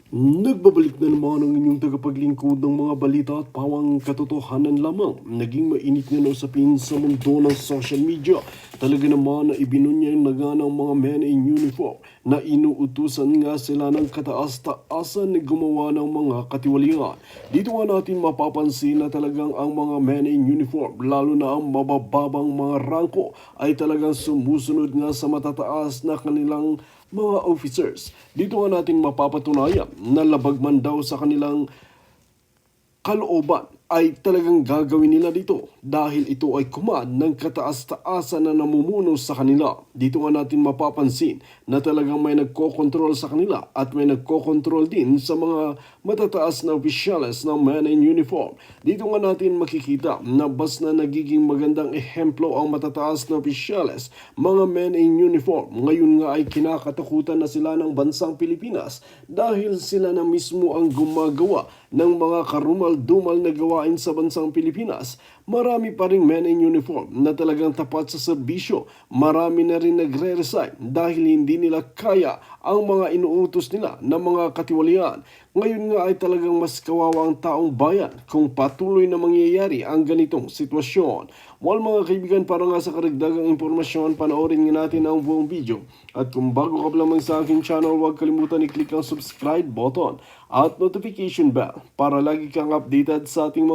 Nagbabalik na naman ang inyong tagapaglingkod ng mga balita at pawang katotohanan lamang. Naging mainit nga na usapin sa mundo ng social media. Talaga naman na ibinunyay na nga ng mga men in uniform na inuutusan nga sila ng kataas-taasan na gumawa ng mga katiwalian. Dito nga natin mapapansin na talagang ang mga men in uniform, lalo na ang mabababang mga rangko, ay talagang sumusunod nga sa matataas na kanilang mga officers. Dito nga natin mapapatunayan na labag man daw sa kanilang kalooban ay talagang gagawin nila dito dahil ito ay command ng kataas-taasan na namumuno sa kanila. Dito nga natin mapapansin na talagang may nagkokontrol sa kanila at may nagkokontrol din sa mga matataas na opisyales ng men in uniform. Dito nga natin makikita na bas na nagiging magandang ehemplo ang matataas na opisyales, mga men in uniform. Ngayon nga ay kinakatakutan na sila ng bansang Pilipinas dahil sila na mismo ang gumagawa ng mga karumal-dumal na gawain sa bansang Pilipinas. Marami pa ring men in uniform na talagang tapat sa serbisyo. Marami na rin nagre-resign dahil hindi nila kaya ang mga inuutos nila na mga katiwalian. Ngayon nga ay talagang mas kawawa ang taong bayan kung patuloy na mangyayari ang ganitong sitwasyon. Well mga kaibigan, para nga sa karagdagang impormasyon, panoorin nga natin ang buong video. At kung bago ka pa lamang sa aking channel, huwag kalimutan i-click ang subscribe button at notification bell para lagi kang updated sa ating mga